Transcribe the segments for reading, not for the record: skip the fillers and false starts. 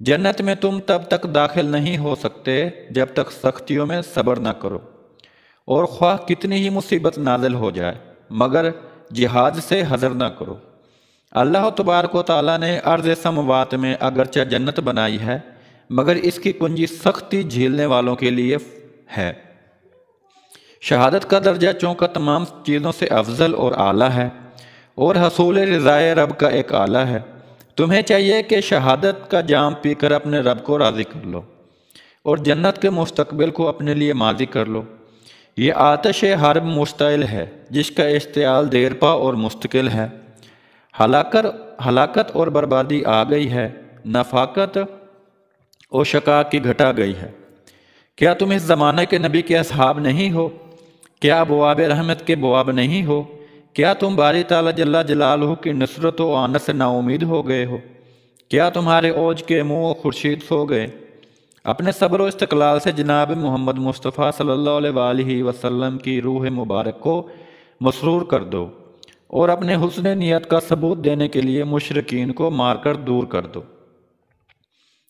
جنت میں تم تب تک داخل نہیں ہو سکتے جب تک سختیوں میں صبر نہ کرو، اور خواہ کتنی ہی مصیبت نازل ہو جائے مگر جہاد سے حذر نہ کرو۔ اللہ تبارک و تعالیٰ نے ارض سماوات میں اگرچہ جنت بنائی ہے مگر اس کی کنجی سختی جھیلنے والوں کے لیے ہے۔ شہادت کا درجہ چونکہ تمام چیزوں سے افضل اور اعلیٰ ہے اور حصول رضائے رب کا ایک آلہ ہے۔ تمہیں چاہیے کہ شہادت کا جام پی کر اپنے رب کو راضی کر لو اور جنت کے مستقبل کو اپنے لیے ماضی کر لو۔ یہ آتش حرب مشتعل ہے جس کا اشتعال دیر پا اور مستقل ہے۔ ہلاکت اور بربادی آ گئی ہے، نفاقت اور شقاق کی گھٹا گئی ہے۔ کیا تم اس زمانے کے نبی کے اصحاب نہیں ہو؟ کیا ابواب رحمت کے بواب نہیں ہو؟ کیا تم باری تعالیٰ جل جلالہ کی نصرت و اعنت سے نا امید ہو گئے ہو؟ کیا تمہارے اوج کے منہ خورشید سو گئے؟ اپنے صبر و استقلال سے جناب محمد مصطفیٰ صلی اللہ علیہ وآلہ وسلم کی روح مبارک کو مسرور کر دو اور اپنے حسن نیت کا ثبوت دینے کے لیے مشرکین کو مار کر دور کر دو۔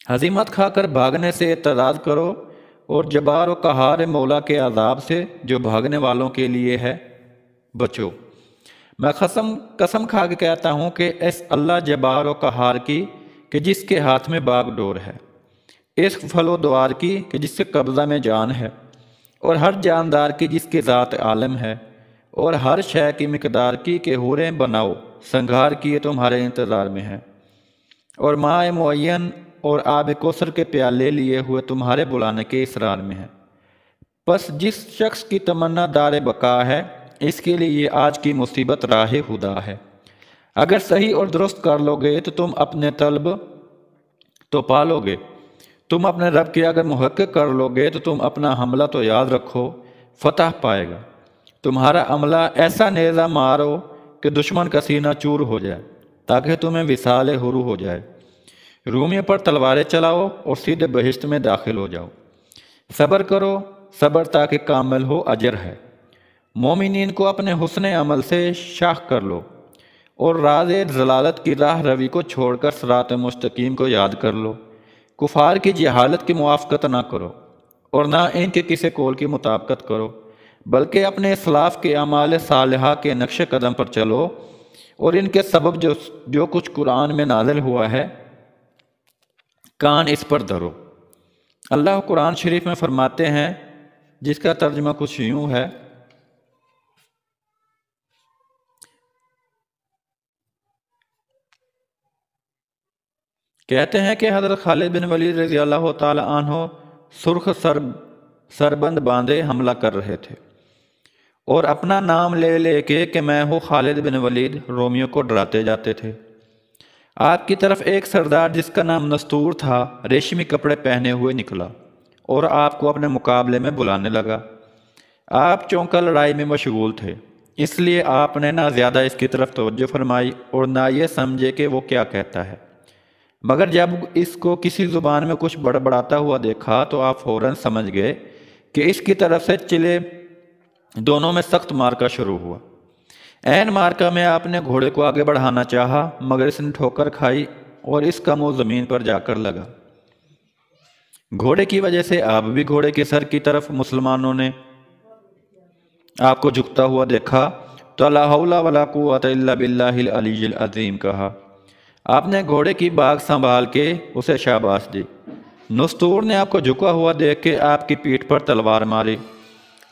ہزیمت کھا کر بھاگنے سے اعتراض کرو اور جبار و قہار مولا کے عذاب سے جو بھاگنے والوں کے لیے ہے بچو۔ میں قسم کھا کے کہتا ہوں کہ اس اللہ جبار و قہار کی کہ جس کے ہاتھ میں باغ ڈور ہے، اس پھل و دوار کی کہ جس کے قبضہ میں جان ہے، اور ہر جاندار کی جس کی ذات عالم ہے، اور ہر شے کی مقدار کی کہ حوریں بناؤ سنگھار کیے تمہارے انتظار میں ہیں، اور ماء معین اور آب کوثر کے پیالے لیے ہوئے تمہارے بلانے کے اصرار میں ہیں۔ پس جس شخص کی تمنا دار بقا ہے اس کے لیے یہ آج کی مصیبت راہ خدا ہے۔ اگر صحیح اور درست کر لو گے تو تم اپنے طلب تو پالو گے، تم اپنے رب کی اگر محقق کر لو گے تو تم اپنا حملہ تو یاد رکھو فتح پائے گا۔ تمہارا عملہ ایسا نیزہ مارو کہ دشمن کا سینہ چور ہو جائے تاکہ تمہیں وصال حرو ہو جائے۔ رومیوں پر تلواریں چلاؤ اور سیدھے بہشت میں داخل ہو جاؤ۔ صبر کرو، صبر تاکہ کامل ہو اجر ہے۔ مومنین کو اپنے حسن عمل سے شاخ کر لو اور راز ضلالت کی راہ روی کو چھوڑ کر صراط مستقیم کو یاد کر لو۔ کفار کی جہالت کی موافقت نہ کرو اور نہ ان کے کسی قول کی مطابقت کرو، بلکہ اپنے اسلاف کے اعمال صالحہ کے نقش قدم پر چلو اور ان کے سبب جو کچھ قرآن میں نازل ہوا ہے کان اس پر دھرو۔ اللہ قرآن شریف میں فرماتے ہیں، جس کا ترجمہ کچھ یوں ہے، کہتے ہیں کہ حضرت خالد بن ولید رضی اللہ تعالی عنہ سرخ سربند باندھے حملہ کر رہے تھے اور اپنا نام لے لے کے کہ میں ہوں خالد بن ولید رومیوں کو ڈراتے جاتے تھے۔ آپ کی طرف ایک سردار جس کا نام نستور تھا ریشمی کپڑے پہنے ہوئے نکلا اور آپ کو اپنے مقابلے میں بلانے لگا۔ آپ چونکہ لڑائی میں مشغول تھے، اس لیے آپ نے نہ زیادہ اس کی طرف توجہ فرمائی اور نہ یہ سمجھے کہ وہ کیا کہتا ہے، مگر جب اس کو کسی زبان میں کچھ بڑبڑاتا ہوا دیکھا تو آپ فوراً سمجھ گئے کہ اس کی طرف سے چلے دونوں میں سخت مارکا شروع ہوا۔ عین مارکا میں آپ نے گھوڑے کو آگے بڑھانا چاہا مگر اس نے ٹھوکر کھائی اور اس کا منہ زمین پر جا کر لگا۔ گھوڑے کی وجہ سے آپ بھی گھوڑے کے سر کی طرف مسلمانوں نے آپ کو جھکتا ہوا دیکھا تو لا حول ولا قوت الا باللہ العلی العظیم کہا۔ آپ نے گھوڑے کی باگ سنبھال کے اسے شاباش دی۔ نستور نے آپ کو جھکا ہوا دیکھ کے آپ کی پیٹھ پر تلوار ماری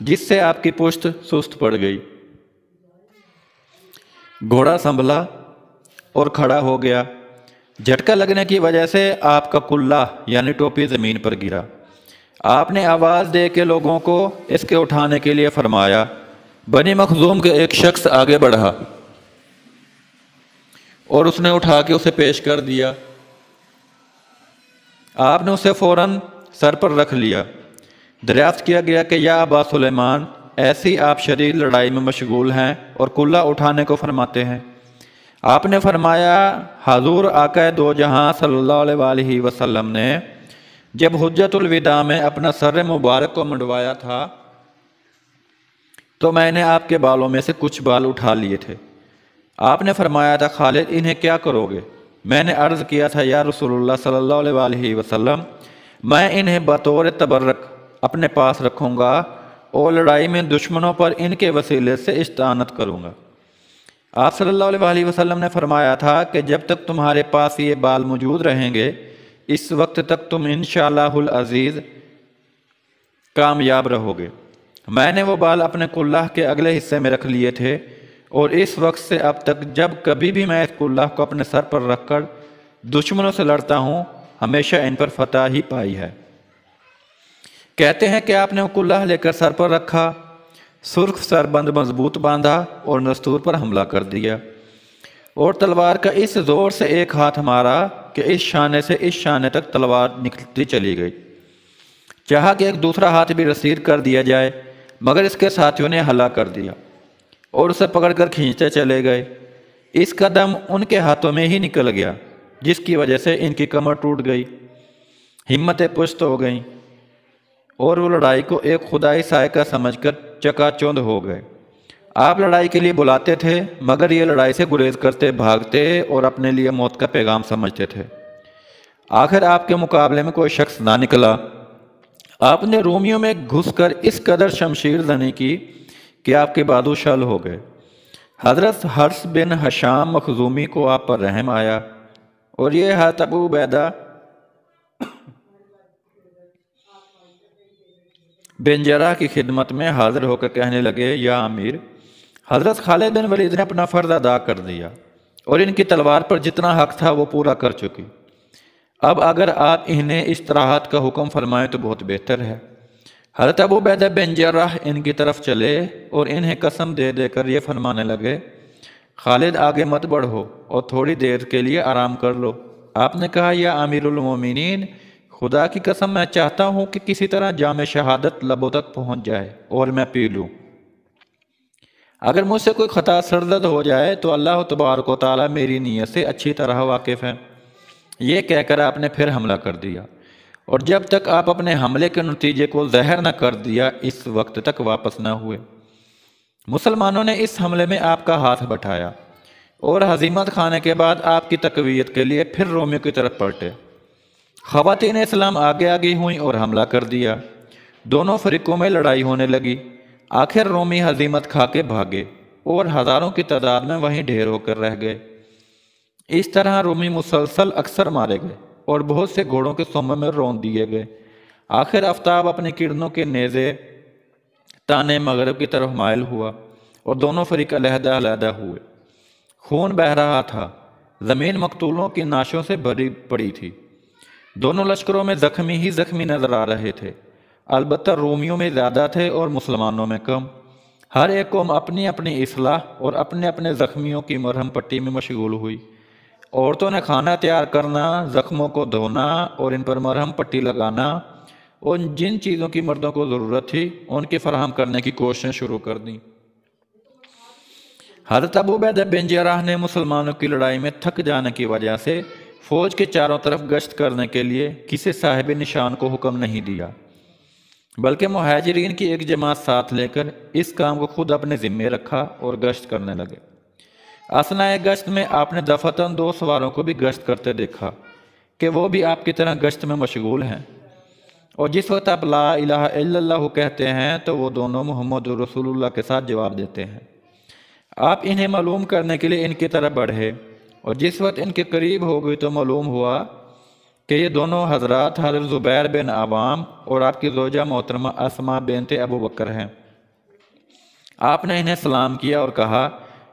جس سے آپ کی پشت سست پڑ گئی۔ گھوڑا سنبھلا اور کھڑا ہو گیا۔ جھٹکا لگنے کی وجہ سے آپ کا کلہ یعنی ٹوپی زمین پر گرا۔ آپ نے آواز دے کے لوگوں کو اس کے اٹھانے کے لیے فرمایا۔ بنی مخزوم کے ایک شخص آگے بڑھا اور اس نے اٹھا کے اسے پیش کر دیا۔ آپ نے اسے فوراً سر پر رکھ لیا۔ دریافت کیا گیا کہ یا ابا سلیمان، ایسی آپ شدید لڑائی میں مشغول ہیں اور کلہ اٹھانے کو فرماتے ہیں؟ آپ نے فرمایا، حضور آقا دو جہاں صلی اللہ علیہ وآلہ وسلم نے جب حجت الوداع میں اپنا سر مبارک کو منڈوایا تھا تو میں نے آپ کے بالوں میں سے کچھ بال اٹھا لیے تھے۔ آپ نے فرمایا تھا، خالد انہیں کیا کرو گے؟ میں نے عرض کیا تھا یا رسول اللہ صلی اللہ علیہ وآلہ وسلم، میں انہیں بطور تبرک اپنے پاس رکھوں گا اور لڑائی میں دشمنوں پر ان کے وسیلے سے استعانت کروں گا۔ آپ صلی اللہ علیہ وآلہ وسلم نے فرمایا تھا کہ جب تک تمہارے پاس یہ بال موجود رہیں گے اس وقت تک تم انشاءاللہ العزیز کامیاب رہو گے۔ میں نے وہ بال اپنے کلہ کے اگلے حصے میں رکھ لیے تھے اور اس وقت سے اب تک جب کبھی بھی میں اس کلہ کو اپنے سر پر رکھ کر دشمنوں سے لڑتا ہوں ہمیشہ ان پر فتح ہی پائی ہے۔ کہتے ہیں کہ آپ نے وہ کلہ لے کر سر پر رکھا، سرخ سر بند مضبوط باندھا اور نستور پر حملہ کر دیا، اور تلوار کا اس زور سے ایک ہاتھ مارا کہ اس شانے سے اس شانے تک تلوار نکلتی چلی گئی۔ چاہا کہ ایک دوسرا ہاتھ بھی رسید کر دیا جائے مگر اس کے ساتھیوں نے ہلا کر دیا اور اسے پکڑ کر کھینچتے چلے گئے۔ اس کا دم ان کے ہاتھوں میں ہی نکل گیا جس کی وجہ سے ان کی کمر ٹوٹ گئی، ہمتیں پست ہو گئیں اور وہ لڑائی کو ایک خدائی سائقہ سمجھ کر چکا چوند ہو گئے۔ آپ لڑائی کے لیے بلاتے تھے مگر یہ لڑائی سے گریز کرتے بھاگتے اور اپنے لیے موت کا پیغام سمجھتے تھے۔ آخر آپ کے مقابلے میں کوئی شخص نہ نکلا۔ آپ نے رومیوں میں گھس کر اس قدر شمشیر زنی کی کہ آپ کے بازو شل ہو گئے۔ حضرت حرس بن حشام مخزومی کو آپ پر رحم آیا اور یہ حضرت ابو عبیدہ بن جراح کی خدمت میں حاضر ہو کر کہنے لگے، یا امیر، حضرت خالد بن ولید نے اپنا فرض ادا کر دیا اور ان کی تلوار پر جتنا حق تھا وہ پورا کر چکی۔ اب اگر آپ انہیں استراحت کا حکم فرمائیں تو بہت بہتر ہے۔ حضرت ابو عبیدہ بن جراح ان کی طرف چلے اور انہیں قسم دے دے کر یہ فرمانے لگے، خالد آگے مت بڑھو اور تھوڑی دیر کے لیے آرام کر لو۔ آپ نے کہا، یا امیر المومنین، خدا کی قسم میں چاہتا ہوں کہ کسی طرح جام شہادت لبوں تک پہنچ جائے اور میں پی لوں۔ اگر مجھ سے کوئی خطا سرزد ہو جائے تو اللہ تبارک و تعالیٰ میری نیت سے اچھی طرح واقف ہے۔ یہ کہہ کر آپ نے پھر حملہ کر دیا اور جب تک آپ اپنے حملے کے نتیجے کو ظاہر نہ کر دیا اس وقت تک واپس نہ ہوئے۔ مسلمانوں نے اس حملے میں آپ کا ہاتھ بٹھایا اور ہزیمت کھانے کے بعد آپ کی تقویت کے لیے پھر رومیوں کی طرف پلٹے۔ خواتین اسلام آگے آگے ہوئیں اور حملہ کر دیا۔ دونوں فریقوں میں لڑائی ہونے لگی۔ آخر رومی ہزیمت کھا کے بھاگے اور ہزاروں کی تعداد میں وہیں ڈھیر ہو کر رہ گئے۔ اس طرح رومی مسلسل اکثر مارے گئے اور بہت سے گھوڑوں کے سومے میں رون دیے گئے۔ آخر آفتاب اپنے کرنوں کے نیزے تانے مغرب کی طرف مائل ہوا اور دونوں فریق علیحدہ علیحدہ ہوئے۔ خون بہہ رہا تھا، زمین مقتولوں کی نعشوں سے بھری پڑی تھی۔ دونوں لشکروں میں زخمی ہی زخمی نظر آ رہے تھے، البتہ رومیوں میں زیادہ تھے اور مسلمانوں میں کم۔ ہر ایک قوم اپنی اپنی اصلاح اور اپنے اپنے زخمیوں کی مرہم پٹی میں مشغول ہوئی۔ عورتوں نے کھانا تیار کرنا، زخموں کو دھونا اور ان پر مرہم پٹی لگانا اور جن چیزوں کی مردوں کو ضرورت تھی ان کی فراہم کرنے کی کوششیں شروع کر دیں۔ حضرت ابو عبیدہ بن جراح نے مسلمانوں کی لڑائی میں تھک جانے کی وجہ سے فوج کے چاروں طرف گشت کرنے کے لیے کسی صاحب نشان کو حکم نہیں دیا، بلکہ مہاجرین کی ایک جماعت ساتھ لے کر اس کام کو خود اپنے ذمے رکھا اور گشت کرنے لگے۔ اثناء گشت میں آپ نے دفعتاً 2 سواروں کو بھی گشت کرتے دیکھا کہ وہ بھی آپ کی طرح گشت میں مشغول ہیں، اور جس وقت آپ لا الہ الا اللہ کہتے ہیں تو وہ دونوں محمد رسول اللہ کے ساتھ جواب دیتے ہیں۔ آپ انہیں معلوم کرنے کے لیے ان کی طرف بڑھے اور جس وقت ان کے قریب ہو گئی تو معلوم ہوا کہ یہ دونوں حضرات حضرت زبیر بن عوام اور آپ کی زوجہ محترمہ اسماء بنت ابو بکر ہیں۔ آپ نے انہیں سلام کیا اور کہا،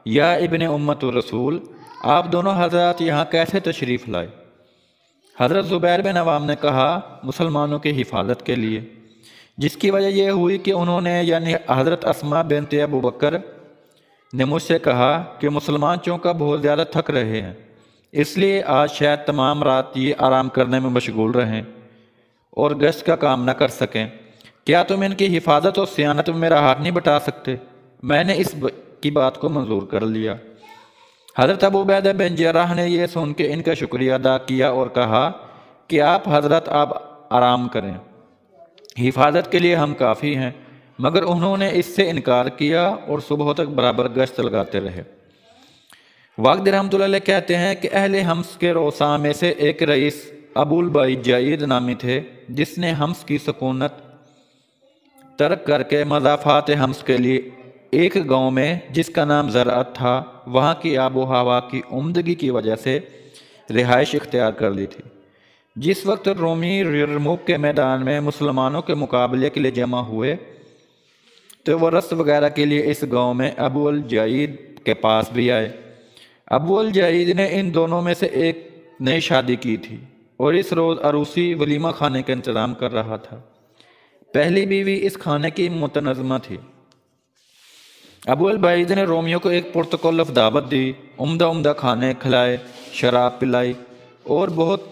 یا ابن امت الرسول، آپ دونوں حضرات یہاں کیسے تشریف لائے؟ حضرت زبیر بن عوام نے کہا، مسلمانوں کی حفاظت کے لیے، جس کی وجہ یہ ہوئی کہ انہوں نے یعنی حضرت اسماء بنت ابو بکر نے مجھ سے کہا کہ مسلمان چونکہ بہت زیادہ تھک رہے ہیں، اس لیے آج شاید تمام رات یہ آرام کرنے میں مشغول رہیں اور گشت کا کام نہ کر سکیں۔ کیا تم ان کی حفاظت اور صیانت میں میرا ہاتھ نہیں بٹا سکتے؟ میں نے اس کی بات کو منظور کر لیا۔ حضرت ابو عبیدہ بن جراح نے یہ سن کے ان کا شکریہ ادا کیا اور کہا کہ آپ حضرت آپ آرام کریں، حفاظت کے لیے ہم کافی ہیں، مگر انہوں نے اس سے انکار کیا اور صبح تک برابر گشت لگاتے رہے۔ واقدی رحمۃ اللہ علیہ کہتے ہیں کہ اہل حمص کے رؤساء میں سے ایک رئیس ابو البعید جعید نامی تھے، جس نے حمص کی سکونت ترک کر کے مضافات حمص کے لیے ایک گاؤں میں جس کا نام زرعت تھا، وہاں کی آب و ہوا کی عمدگی کی وجہ سے رہائش اختیار کر لی تھی۔ جس وقت رومی یرموک کے میدان میں مسلمانوں کے مقابلے کے لیے جمع ہوئے تو وہ رسم وغیرہ کے لیے اس گاؤں میں ابو الجعید کے پاس بھی آئے۔ ابو الجعید نے ان دونوں میں سے ایک نئی شادی کی تھی اور اس روز عروسی ولیمہ کھانے کا انتظام کر رہا تھا۔ پہلی بیوی اس کھانے کی متنظمہ تھی۔ ابو البعید نے رومیوں کو ایک پرتکلف دعوت دی، عمدہ کھانے کھلائے، شراب پلائی اور بہت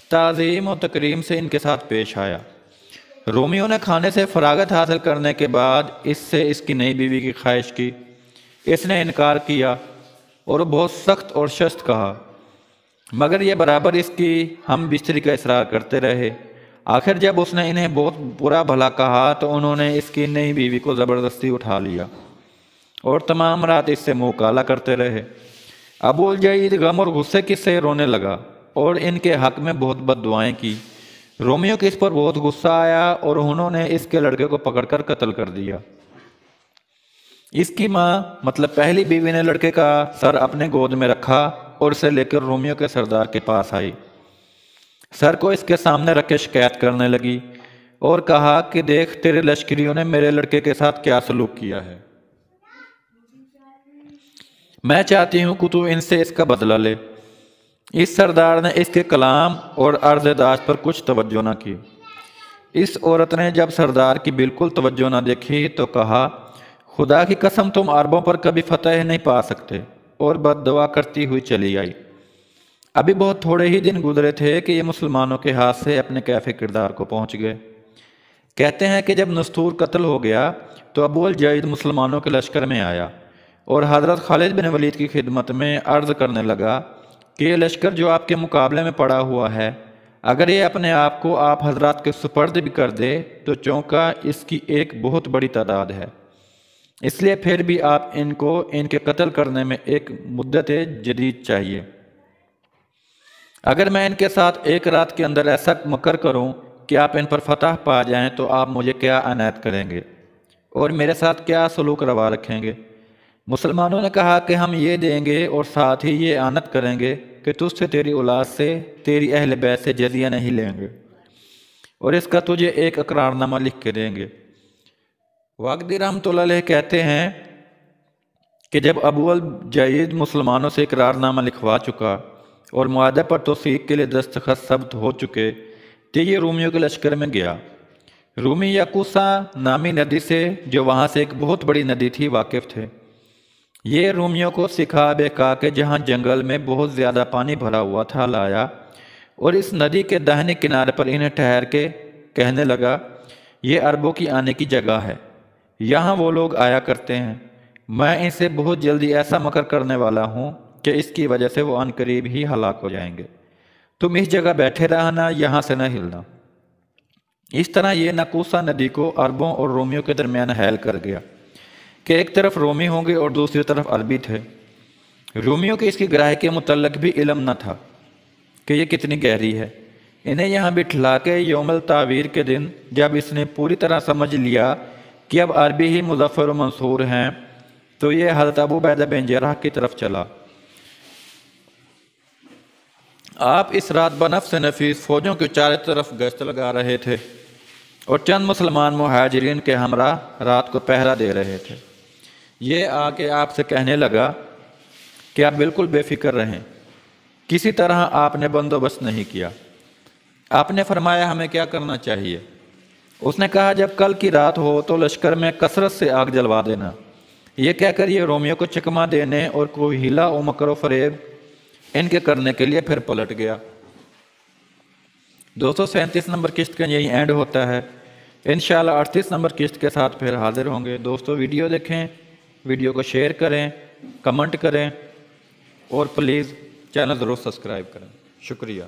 تعظیم و تکریم سے ان کے ساتھ پیش آیا۔ رومیوں نے کھانے سے فراغت حاصل کرنے کے بعد اس سے اس کی نئی بیوی کی خواہش کی۔ اس نے انکار کیا اور بہت سخت اور شست کہا، مگر یہ برابر اس کی ہم بستری کا اصرار کرتے رہے۔ آخر جب اس نے انہیں بہت برا بھلا کہا تو انہوں نے اس کی نئی بیوی کو زبردستی اٹھا لیا اور تمام رات اس سے منہ کالا کرتے رہے۔ ابو الجعید غم اور غصے کی سے رونے لگا اور ان کے حق میں بہت بد دعائیں کی۔ رومیوں کے اس پر بہت غصہ آیا اور انہوں نے اس کے لڑکے کو پکڑ کر قتل کر دیا۔ اس کی ماں مطلب پہلی بیوی نے لڑکے کا سر اپنے گود میں رکھا اور اسے لے کر رومیوں کے سردار کے پاس آئی۔ سر کو اس کے سامنے رکھ کے شکایت کرنے لگی اور کہا کہ دیکھ تیرے لشکریوں نے میرے لڑکے کے ساتھ کیا سلوک کیا ہے، میں چاہتی ہوں کہ تو ان سے اس کا بدلہ لے۔ اس سردار نے اس کے کلام اور عرض داشت پر کچھ توجہ نہ کی۔ اس عورت نے جب سردار کی بالکل توجہ نہ دیکھی تو کہا، خدا کی قسم تم عربوں پر کبھی فتح نہیں پا سکتے، اور بد دعا کرتی ہوئی چلی آئی۔ ابھی بہت تھوڑے ہی دن گزرے تھے کہ یہ مسلمانوں کے ہاتھ سے اپنے کیفے کردار کو پہنچ گئے۔ کہتے ہیں کہ جب نستور قتل ہو گیا تو ابو الجعید مسلمانوں کے لشکر میں آیا اور حضرت خالد بن ولید کی خدمت میں عرض کرنے لگا کہ یہ لشکر جو آپ کے مقابلے میں پڑا ہوا ہے، اگر یہ اپنے آپ کو آپ حضرات کے سپرد بھی کر دے تو چونکہ اس کی ایک بہت بڑی تعداد ہے، اس لیے پھر بھی آپ ان کو ان کے قتل کرنے میں ایک مدت جدید چاہیے۔ اگر میں ان کے ساتھ ایک رات کے اندر ایسا مکر کروں کہ آپ ان پر فتح پا جائیں تو آپ مجھے کیا عنایت کریں گے اور میرے ساتھ کیا سلوک روا رکھیں گے؟ مسلمانوں نے کہا کہ ہم یہ دیں گے اور ساتھ ہی یہ اعنت کریں گے کہ تجھ سے تیری اولاد سے تیری اہل بیت سے جزیہ نہیں لیں گے اور اس کا تجھے ایک اقرار نامہ لکھ کے دیں گے۔ واقدی رحمۃ اللہ علیہ کہتے ہیں کہ جب ابو الجعید مسلمانوں سے اقرار نامہ لکھوا چکا اور معاہدے پر توثیق کے لیے دستخط ثبت ہو چکے تو یہ رومیوں کے لشکر میں گیا۔ رومی یاقوسا نامی ندی سے، جو وہاں سے ایک بہت بڑی ندی تھی، واقف تھے۔ یہ رومیوں کو سکھا بہکا کے جہاں جنگل میں بہت زیادہ پانی بھرا ہوا تھا لایا اور اس ندی کے داہنے کنارے پر انہیں ٹھہر کے کہنے لگا، یہ عربوں کی آنے کی جگہ ہے، یہاں وہ لوگ آیا کرتے ہیں، میں ان سے بہت جلدی ایسا مکر کرنے والا ہوں کہ اس کی وجہ سے وہ عنقریب ہی ہلاک ہو جائیں گے، تم اس جگہ بیٹھے رہنا، یہاں سے نہ ہلنا۔ اس طرح یہ نکوسا ندی کو عربوں اور رومیوں کے درمیان حائل کر گیا کہ ایک طرف رومی ہوں گے اور دوسری طرف عربی تھے۔ رومیوں کی اس کی گہرائی کے متعلق بھی علم نہ تھا کہ یہ کتنی گہری ہے۔ انہیں یہاں بٹھلا کے یوم التعویر کے دن جب اس نے پوری طرح سمجھ لیا کہ اب عربی ہی مظفر و منصور ہیں تو یہ حضرت ابو عبیدہ بن جراح کی طرف چلا۔ آپ اس رات بنفس نفیس فوجوں کے چاروں طرف گشت لگا رہے تھے اور چند مسلمان مہاجرین کے ہمراہ رات کو پہرا دے رہے تھے۔ یہ آ کے آپ سے کہنے لگا کہ آپ بالکل بے فکر رہیں، کسی طرح آپ نے بندوبست نہیں کیا۔ آپ نے فرمایا ہمیں کیا کرنا چاہیے؟ اس نے کہا جب کل کی رات ہو تو لشکر میں کثرت سے آگ جلوا دینا۔ یہ کہہ کر یہ رومیوں کو چکما دینے اور کوئی ہیلا و مکر و فریب ان کے کرنے کے لیے پھر پلٹ گیا۔ 237 نمبر قسط کا یہی اینڈ ہوتا ہے۔ انشاءاللہ 38 نمبر قسط کے ساتھ پھر حاضر ہوں گے۔ دوستو ویڈیو دیکھیں، ویڈیو کو شیئر کریں، کمنٹ کریں اور پلیز چینل ضرور سبسکرائب کریں۔ شکریہ۔